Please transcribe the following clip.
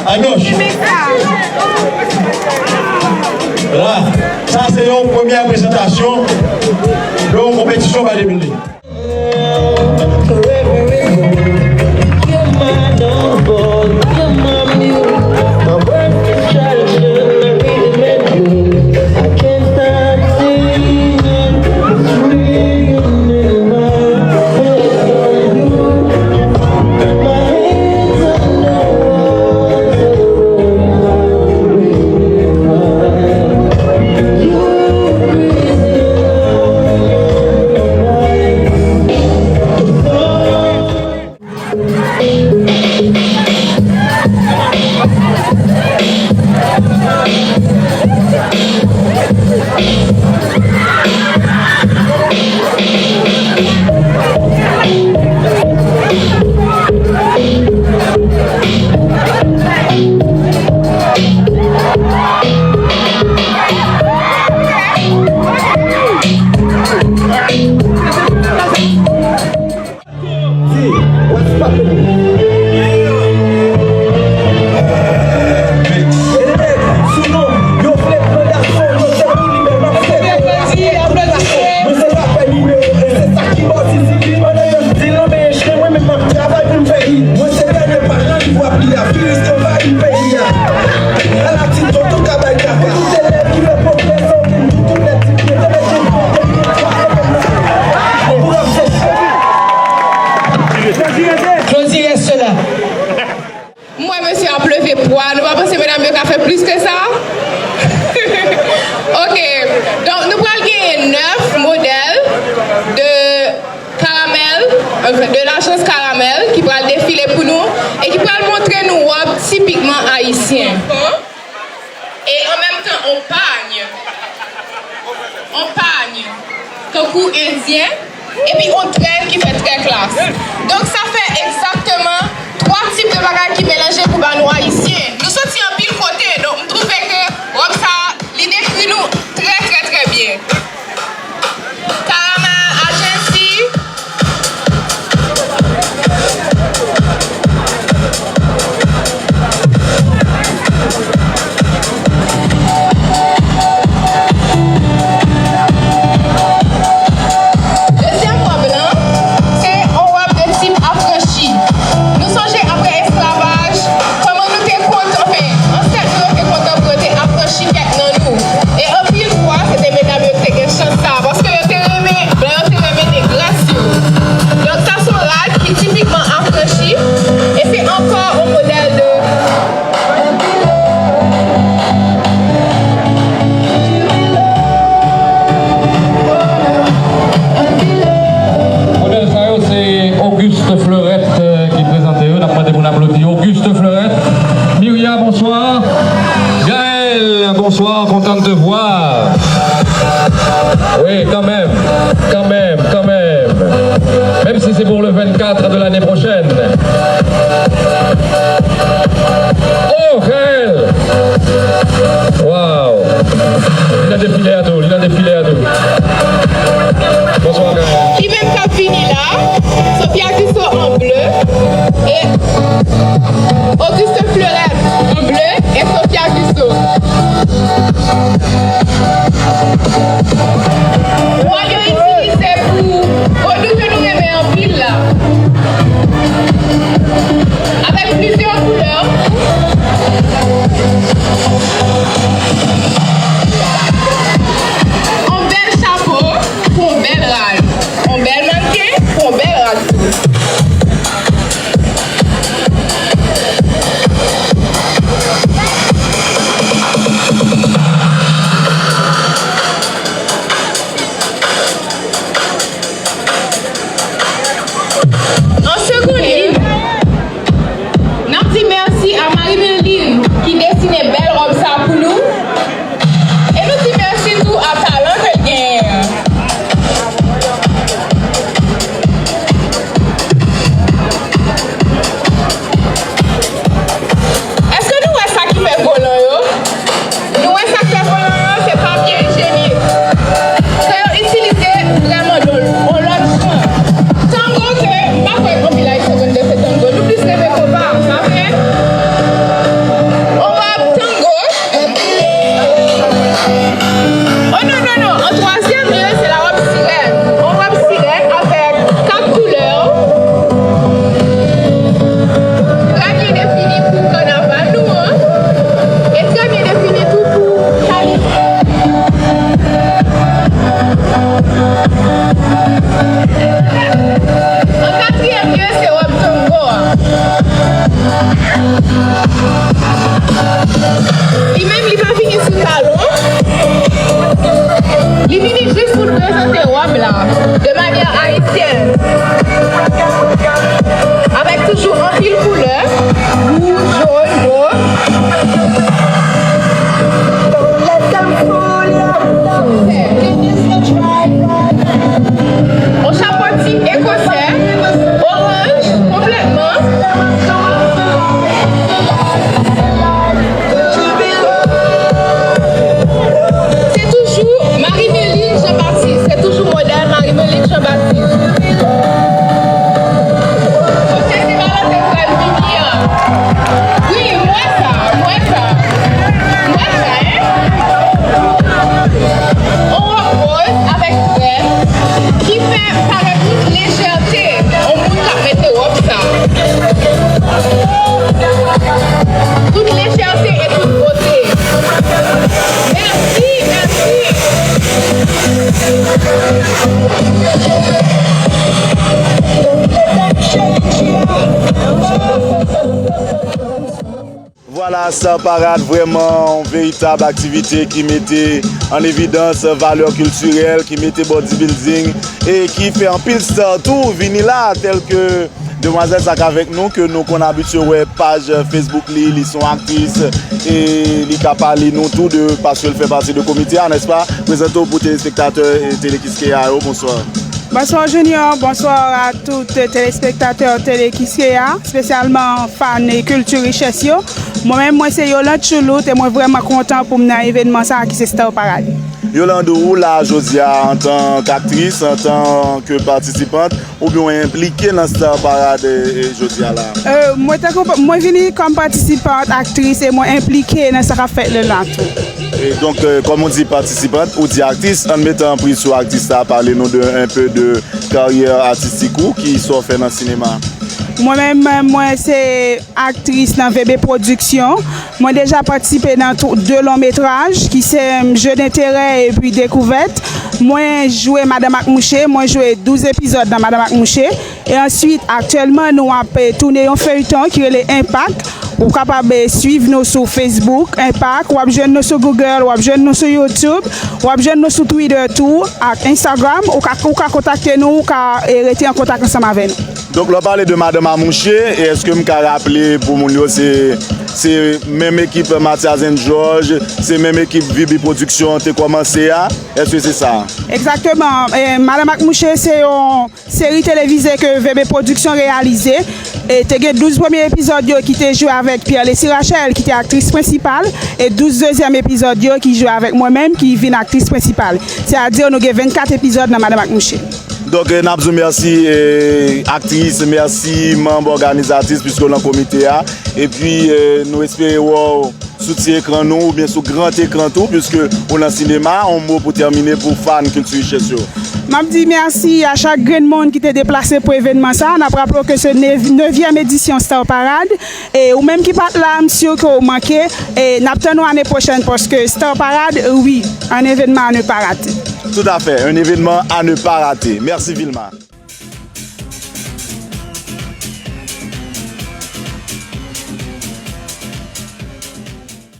À gauche. Là, ça c'est une première présentation de la compétition va débuter. Moi, monsieur, a pleuvé poids. Nous va penser, mesdames, qu'il a fait plus que ça. Ok. Donc, nous allons gagner 9 modèles de caramel, de l'agence caramel, qui va défiler pour nous et qui va montrer nous robes typiquement haïtiens. Et en même temps, on pagne. Coco indien. Et puis, on traîne qui fait très classe. Donc, ça fait exactement 3 types de bagages qui mélangent pour nous haïtiens. Nous sommes en pile côté, donc je trouve que comme ça, l'idée décrit nous très bien. Caramel Agency. Deuxième robe blanc, c'est une robe de type affranchi. Nous songeons après esclavage, comment nous t'es content, enfin, en fait, nous t'es content pour être affranchi avec nous. Et en pile fois, c'était mesdames qui ont chance ça, parce que vous t'es remis des gracieux. Donc ça sont là qui est typiquement affranchi, et c'est encore un modèle de... Modèle ça, c'est Auguste Fleurette qui présente eux. D'après des applaudissements. Auguste Fleurette. Myria, bonsoir. Gaël, bonsoir, content de te voir. Oui, quand même. Même si c'est pour le 24 de l'année prochaine. Oh, Gaël. Waouh. Il a défilé à tout. Bonsoir, Gaël. Qui même qui a fini là, Sophia Gusso en bleu et Auguste Fleurette en bleu et Sophia Gusso. Moi, je utilisé pour nous que nous aimons en pile là. Avec plusieurs couleurs. Un bel chapeau pour un bel râle. Un bel mannequin pour un bel râle. là, Star Parade, vraiment une véritable activité qui mettait en évidence valeurs culturelles, qui mettait bodybuilding et qui fait un pile star tout, vini là, tel que Demoiselle Sak avec nous, que nous qu'on habitué ouais, page Facebook, ils sont actrices et ils ont parlé nous tout de parce qu'elle fait partie du comité, n'est-ce pas? Présentons pour téléspectateurs et Télé-Kiskeya. Bonsoir. Bonsoir Junior, bonsoir à tous les téléspectateurs Télé-Kiskeya, spécialement fans et culture richesse. Moi-même, c'est Yolande Choulout et moi vraiment content pour mener un événement ça qui c'est Star Parade. Yolande, où là, Josia, en tant qu'actrice, en tant que participante, ou bien impliquée dans Star Parade, Josia là? Moi, je suis comme participante, actrice et moi impliquée dans ce qu'a fait le lantou. Et donc, comme on dit participante ou dit actrice, en mettant prise sur artiste, à parler nous un peu de carrière artistique ou qui sont fait dans le cinéma. Moi-même, c'est actrice dans VB Production. Moi, déjà participé dans 2 longs métrages qui sont Jeux d'intérêt et puis Découverte. Moi, joué Madame Akmouché. Moi, joué 12 épisodes dans Madame Akmouché. Et ensuite, actuellement, nous avons tourné un feuilleton qui est l'Impact. Vous êtes capable de suivre nous sur Facebook, Impact, vous pouvez nous sur Google, vous pouvez nous sur YouTube, vous pouvez nous sur Twitter, tout, Instagram, vous pouvez contacter nous, vous pouvez rester en contact ensemble avec nous. Donc, on parle de Madame Amouché, et est-ce que vous pouvez rappeler pour nous, c'est même équipe Mathias and George, c'est même équipe VB Production qui a commencé à? Est-ce que c'est ça? Exactement. Madame Akmouché, c'est une série télévisée que VB Production réalisée. Et il y a 12 premiers épisodes qui étaient joués avec Pierre-Leslie Rachel, qui était actrice principale, et 12 deuxièmes épisodes qui jouent avec moi-même, qui est actrice principale. C'est-à-dire nous avons 24 épisodes dans Madame Akmouché. Donc, Nabzou, merci, actrice, merci, membre organisatrice, puisque nous sommes comité. Et puis, nous espérons sous écran nous, ou bien sous grand écran tout, puisque on a un cinéma, un mot pour terminer pour fans culture chez eux. Je dis merci à chaque grand monde qui était déplacé pour l'événement. On a rappelé que c'est 9e édition Star Parade. Et ou même qui part là, monsieur, que vous manquez. Et nous attendons l'année prochaine parce que Star Parade, oui, un événement à ne pas rater. Tout à fait, un événement à ne pas rater. Merci Vilma.